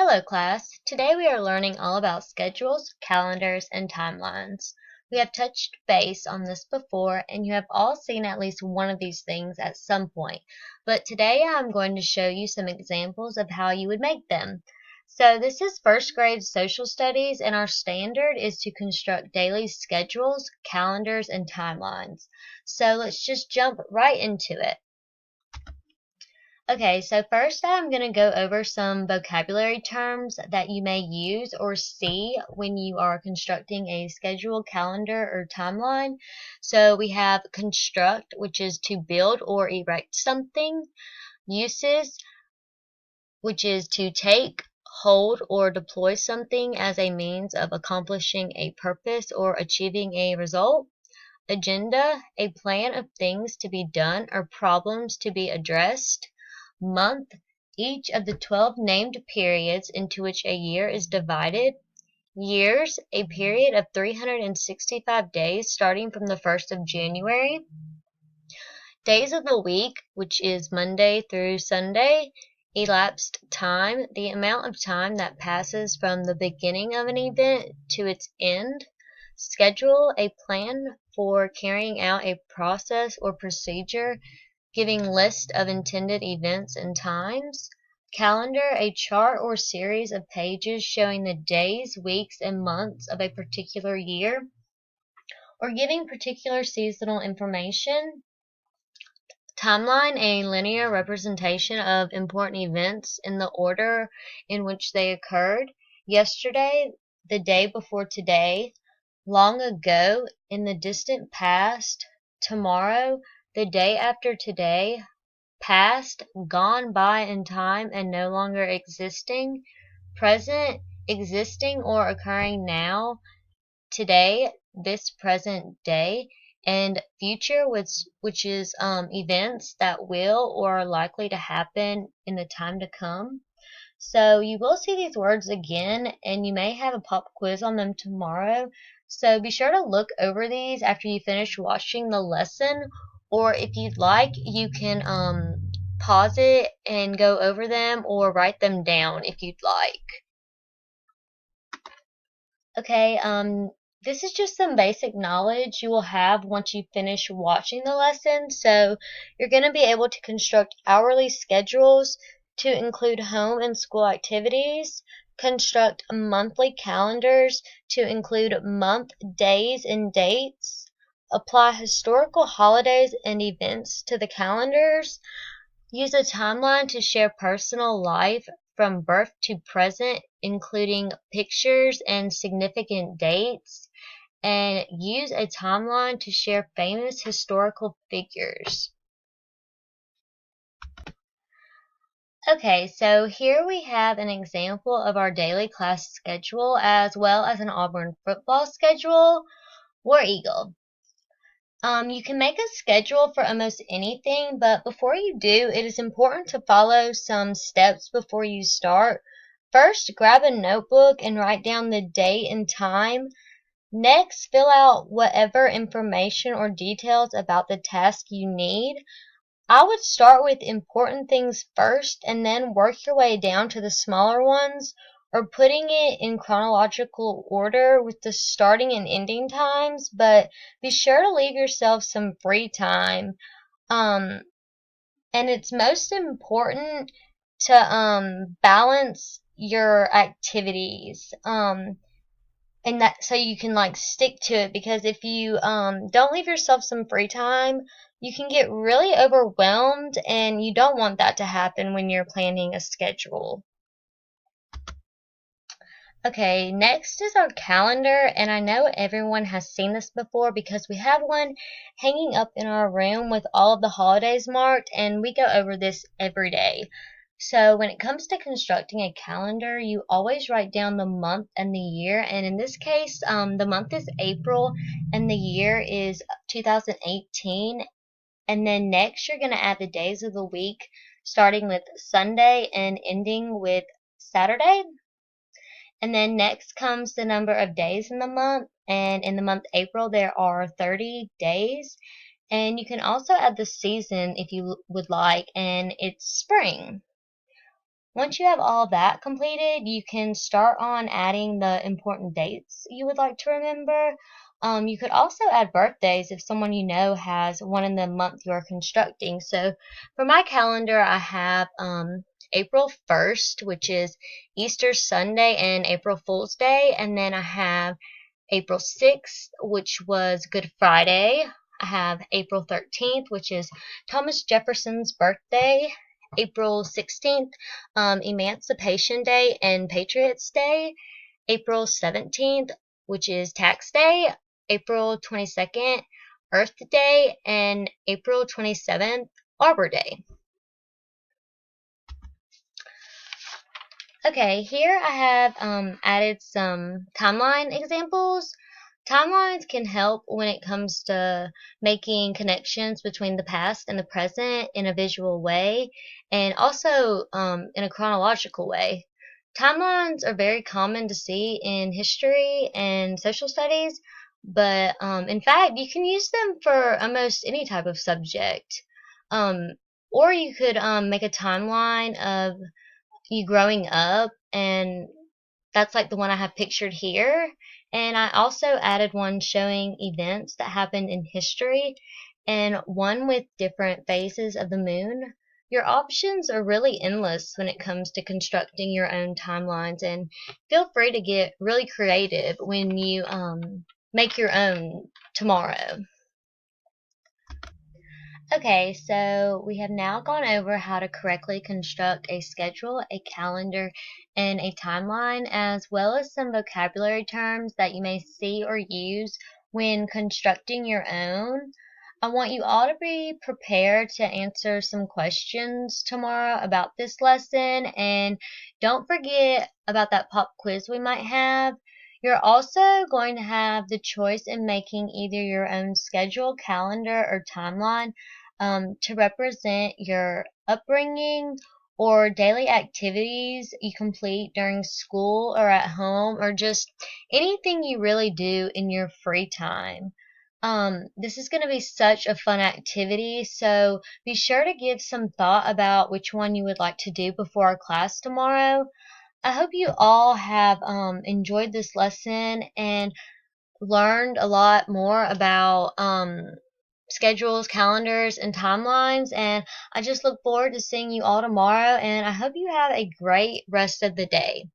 Hello class, today we are learning all about schedules, calendars, and timelines. We have touched base on this before and you have all seen at least one of these things at some point, but today I'm going to show you some examples of how you would make them. So this is first grade social studies and our standard is to construct daily schedules, calendars, and timelines. So let's just jump right into it. Okay, so first I'm going to go over some vocabulary terms that you may use or see when you are constructing a schedule, calendar, or timeline. So we have construct, which is to build or erect something. Uses, which is to take, hold, or deploy something as a means of accomplishing a purpose or achieving a result. Agenda, a plan of things to be done or problems to be addressed. Month, each of the 12 named periods into which a year is divided. Years, a period of 365 days starting from the 1st of January. Days of the week, which is Monday through Sunday. Elapsed time, the amount of time that passes from the beginning of an event to its end. Schedule, a plan for carrying out a process or procedure, giving list of intended events and times. Calendar, a chart or series of pages showing the days, weeks, and months of a particular year, or giving particular seasonal information. Timeline, a linear representation of important events in the order in which they occurred. Yesterday, the day before today, long ago, in the distant past, tomorrow, the day after today, past, gone by in time and no longer existing, present, existing or occurring now, today, this present day, and future, which is events that will or are likely to happen in the time to come. So you will see these words again, and you may have a pop quiz on them tomorrow. So be sure to look over these after you finish watching the lesson, or if you'd like, you can pause it and go over them or write them down if you'd like. Okay, this is just some basic knowledge you will have once you finish watching the lesson. So you're going to be able to construct hourly schedules to include home and school activities, construct monthly calendars to include month, days, and dates, apply historical holidays and events to the calendars, use a timeline to share personal life from birth to present, including pictures and significant dates, and use a timeline to share famous historical figures. Okay, so here we have an example of our daily class schedule as well as an Auburn football schedule. War Eagle. You can make a schedule for almost anything, but before you do, it is important to follow some steps before you start. First, grab a notebook and write down the date and time. Next, fill out whatever information or details about the task you need. I would start with important things first and then work your way down to the smaller ones, or putting it in chronological order with the starting and ending times, but be sure to leave yourself some free time. And it's most important to balance your activities. And that so you can like stick to it, because if you don't leave yourself some free time, you can get really overwhelmed, and you don't want that to happen when you're planning a schedule. Okay, next is our calendar, and I know everyone has seen this before because we have one hanging up in our room with all of the holidays marked, and we go over this every day. So when it comes to constructing a calendar, you always write down the month and the year, and in this case, the month is April and the year is 2018, and then next you're going to add the days of the week, starting with Sunday and ending with Saturday. And then next comes the number of days in the month, and in the month April there are 30 days. And you can also add the season if you would like, and it's spring. Once you have all that completed, you can start on adding the important dates you would like to remember. You could also add birthdays if someone you know has one in the month you're constructing. So for my calendar, I have April 1st, which is Easter Sunday and April Fool's Day, and then I have April 6th, which was Good Friday. I have April 13th, which is Thomas Jefferson's birthday. April 16th, Emancipation Day and Patriots Day. April 17th, which is Tax Day. April 22nd, Earth Day. And April 27th, Arbor Day. Okay, here I have added some timeline examples. Timelines can help when it comes to making connections between the past and the present in a visual way, and also in a chronological way. Timelines are very common to see in history and social studies, but in fact, you can use them for almost any type of subject. Um, or you could make a timeline of you growing up, and that's like the one I have pictured here. And I also added one showing events that happened in history and one with different phases of the moon. Your options are really endless when it comes to constructing your own timelines, and feel free to get really creative when you make your own tomorrow. Okay, so we have now gone over how to correctly construct a schedule, a calendar, and a timeline, as well as some vocabulary terms that you may see or use when constructing your own. I want you all to be prepared to answer some questions tomorrow about this lesson, and don't forget about that pop quiz we might have. You're also going to have the choice in making either your own schedule, calendar, or timeline to represent your upbringing or daily activities you complete during school or at home, or just anything you really do in your free time. This is going to be such a fun activity, so be sure to give some thought about which one you would like to do before our class tomorrow. I hope you all have enjoyed this lesson and learned a lot more about schedules, calendars, and timelines. And I just look forward to seeing you all tomorrow. And I hope you have a great rest of the day.